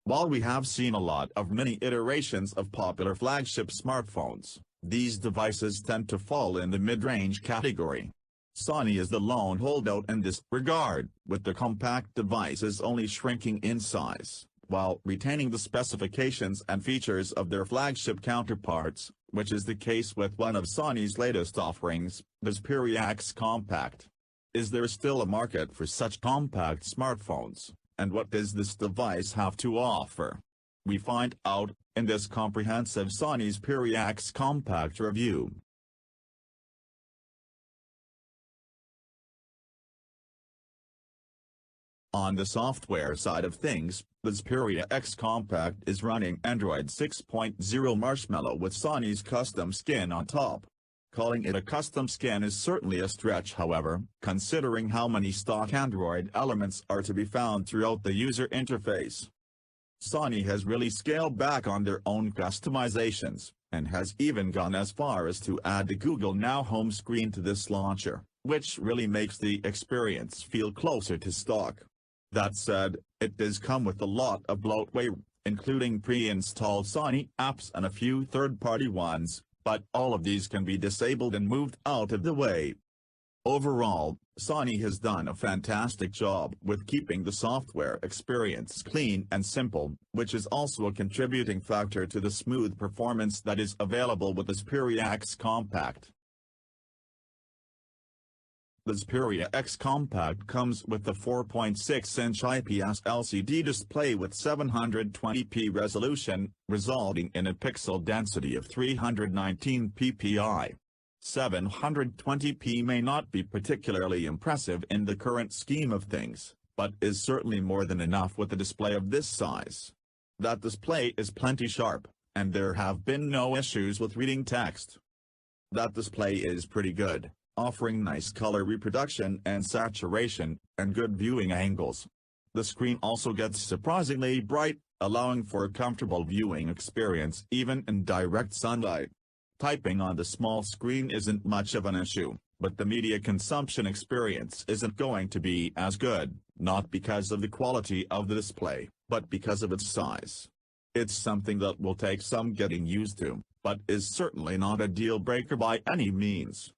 While we have seen a lot of mini iterations of popular flagship smartphones, these devices tend to fall in the mid-range category. Sony is the lone holdout in this regard, with the compact devices only shrinking in size, while retaining the specifications and features of their flagship counterparts, which is the case with one of Sony's latest offerings, the Xperia X Compact. Is there still a market for such compact smartphones, and what does this device have to offer? We find out in this comprehensive Sony Xperia X Compact review. On the software side of things, the Xperia X Compact is running Android 6.0 Marshmallow with Sony's custom skin on top. Calling it a custom skin is certainly a stretch, however, considering how many stock Android elements are to be found throughout the user interface. Sony has really scaled back on their own customizations, and has even gone as far as to add the Google Now home screen to this launcher, which really makes the experience feel closer to stock. That said, it does come with a lot of bloatware, including pre-installed Sony apps and a few third-party ones, but all of these can be disabled and moved out of the way. Overall, Sony has done a fantastic job with keeping the software experience clean and simple, which is also a contributing factor to the smooth performance that is available with the Xperia X Compact. The Xperia X Compact comes with the 4.6-inch IPS LCD display with 720p resolution, resulting in a pixel density of 319 ppi. 720p may not be particularly impressive in the current scheme of things, but is certainly more than enough with a display of this size. That display is plenty sharp, and there have been no issues with reading text. That display is pretty good, offering nice color reproduction and saturation, and good viewing angles. The screen also gets surprisingly bright, allowing for a comfortable viewing experience even in direct sunlight. Typing on the small screen isn't much of an issue, but the media consumption experience isn't going to be as good, not because of the quality of the display, but because of its size. It's something that will take some getting used to, but is certainly not a deal breaker by any means.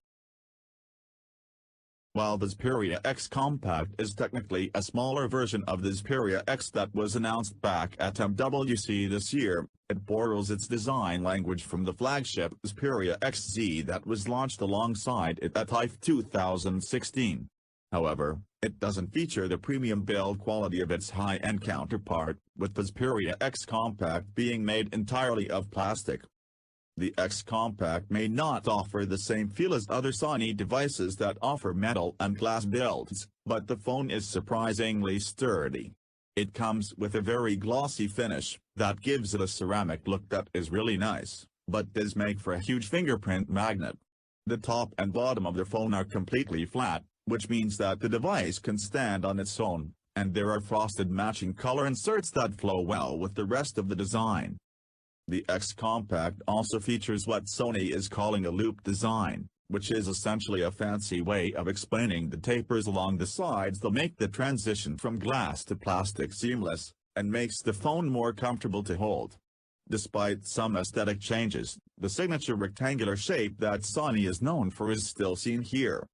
While the Xperia X Compact is technically a smaller version of the Xperia X that was announced back at MWC this year, it borrows its design language from the flagship Xperia XZ that was launched alongside it at TIFE 2016. However, it doesn't feature the premium build quality of its high-end counterpart, with the Xperia X Compact being made entirely of plastic. The X Compact may not offer the same feel as other Sony devices that offer metal and glass builds, but the phone is surprisingly sturdy. It comes with a very glossy finish that gives it a ceramic look that is really nice, but does make for a huge fingerprint magnet. The top and bottom of the phone are completely flat, which means that the device can stand on its own, and there are frosted matching color inserts that flow well with the rest of the design. The X Compact also features what Sony is calling a loop design, which is essentially a fancy way of explaining the tapers along the sides that make the transition from glass to plastic seamless, and makes the phone more comfortable to hold. Despite some aesthetic changes, the signature rectangular shape that Sony is known for is still seen here.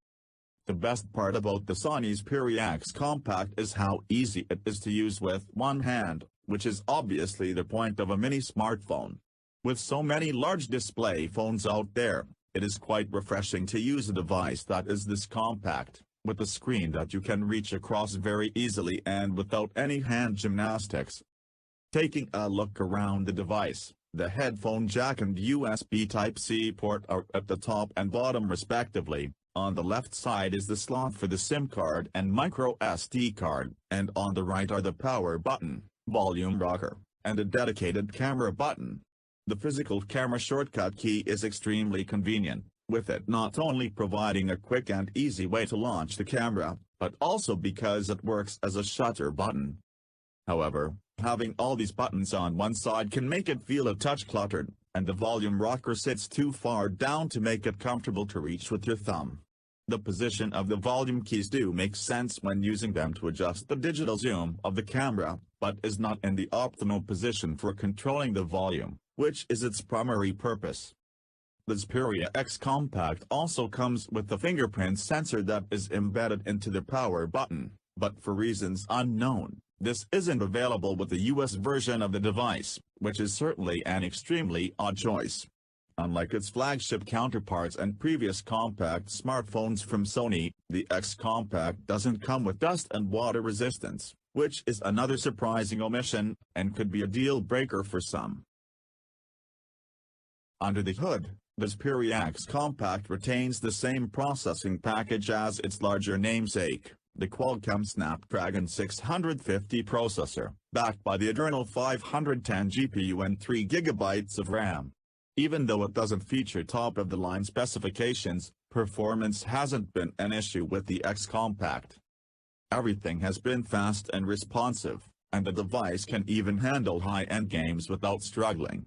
The best part about the Sony Xperia X Compact is how easy it is to use with one hand, which is obviously the point of a mini smartphone. With so many large display phones out there, it is quite refreshing to use a device that is this compact, with a screen that you can reach across very easily and without any hand gymnastics. Taking a look around the device, the headphone jack and USB Type-C port are at the top and bottom respectively. On the left side is the slot for the SIM card and micro SD card, and on the right are the power button, volume rocker, and a dedicated camera button. The physical camera shortcut key is extremely convenient, with it not only providing a quick and easy way to launch the camera, but also because it works as a shutter button. However, having all these buttons on one side can make it feel a touch cluttered, and the volume rocker sits too far down to make it comfortable to reach with your thumb. The position of the volume keys do make sense when using them to adjust the digital zoom of the camera, but is not in the optimal position for controlling the volume, which is its primary purpose. The Xperia X Compact also comes with a fingerprint sensor that is embedded into the power button, but for reasons unknown, this isn't available with the US version of the device, which is certainly an extremely odd choice. Unlike its flagship counterparts and previous compact smartphones from Sony, the X Compact doesn't come with dust and water resistance, which is another surprising omission, and could be a deal-breaker for some. Under the hood, the Xperia X Compact retains the same processing package as its larger namesake, the Qualcomm Snapdragon 650 processor, backed by the Adreno 510 GPU and 3 GB of RAM. Even though it doesn't feature top-of-the-line specifications, performance hasn't been an issue with the X Compact. Everything has been fast and responsive, and the device can even handle high-end games without struggling.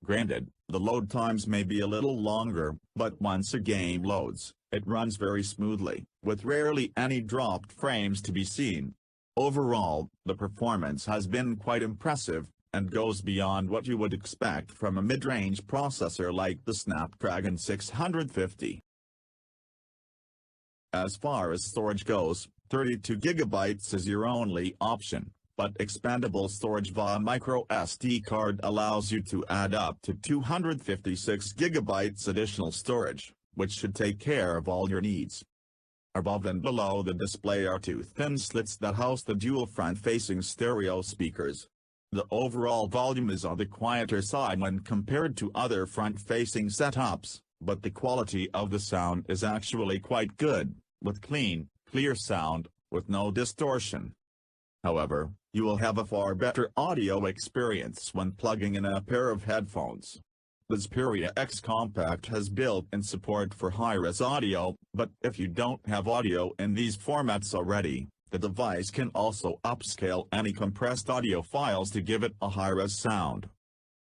Granted, the load times may be a little longer, but once a game loads, it runs very smoothly, with rarely any dropped frames to be seen. Overall, the performance has been quite impressive, and goes beyond what you would expect from a mid-range processor like the Snapdragon 650. As far as storage goes, 32 GB is your only option, but expandable storage via microSD card allows you to add up to 256 GB additional storage, which should take care of all your needs. Above and below the display are two thin slits that house the dual front-facing stereo speakers. The overall volume is on the quieter side when compared to other front-facing setups, but the quality of the sound is actually quite good, with clean, clear sound, with no distortion. However, you will have a far better audio experience when plugging in a pair of headphones. The Xperia X Compact has built-in support for high-res audio, but if you don't have audio in these formats already, the device can also upscale any compressed audio files to give it a high-res sound.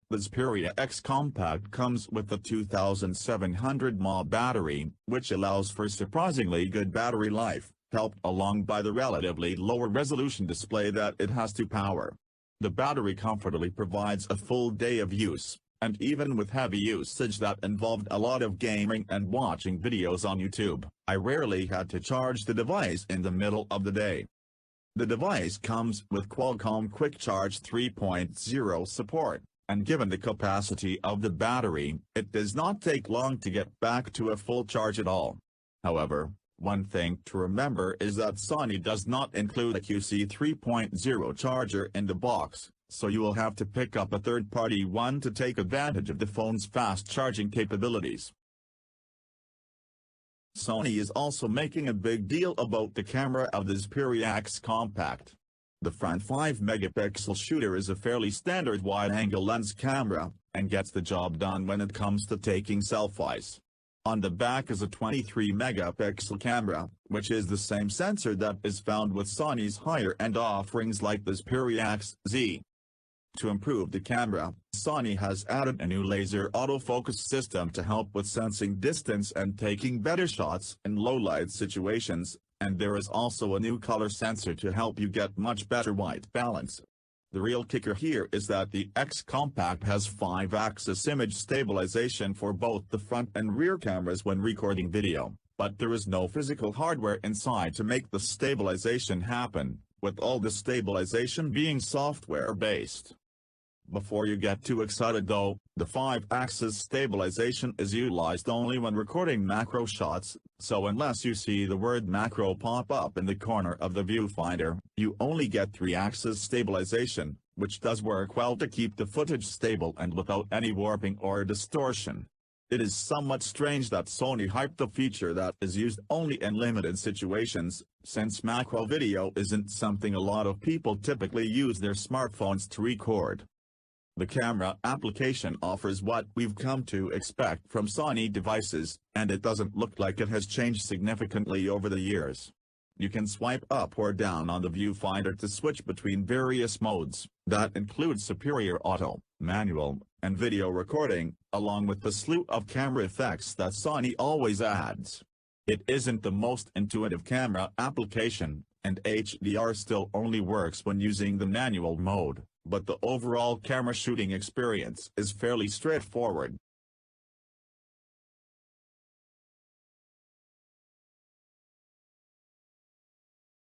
The Xperia X Compact comes with a 2700 mAh battery, which allows for surprisingly good battery life, helped along by the relatively lower resolution display that it has to power. The battery comfortably provides a full day of use, and even with heavy usage that involved a lot of gaming and watching videos on YouTube, I rarely had to charge the device in the middle of the day. The device comes with Qualcomm Quick Charge 3.0 support, and given the capacity of the battery, it does not take long to get back to a full charge at all. However, one thing to remember is that Sony does not include a QC 3.0 charger in the box, so you will have to pick up a third-party one to take advantage of the phone's fast charging capabilities. Sony is also making a big deal about the camera of the Xperia X Compact. The front 5-megapixel shooter is a fairly standard wide-angle lens camera, and gets the job done when it comes to taking selfies. On the back is a 23-megapixel camera, which is the same sensor that is found with Sony's higher-end offerings like the Xperia XZ. To improve the camera, Sony has added a new laser autofocus system to help with sensing distance and taking better shots in low-light situations, and there is also a new color sensor to help you get much better white balance. The real kicker here is that the X Compact has 5-axis image stabilization for both the front and rear cameras when recording video, but there is no physical hardware inside to make the stabilization happen, with all the stabilization being software-based. Before you get too excited though, the 5-axis stabilization is utilized only when recording macro shots, so unless you see the word macro pop up in the corner of the viewfinder, you only get 3-axis stabilization, which does work well to keep the footage stable and without any warping or distortion. It is somewhat strange that Sony hyped a feature that is used only in limited situations, since macro video isn't something a lot of people typically use their smartphones to record. The camera application offers what we've come to expect from Sony devices, and it doesn't look like it has changed significantly over the years. You can swipe up or down on the viewfinder to switch between various modes, that include superior auto, manual, and video recording, along with the slew of camera effects that Sony always adds. It isn't the most intuitive camera application, and HDR still only works when using the manual mode, but the overall camera shooting experience is fairly straightforward.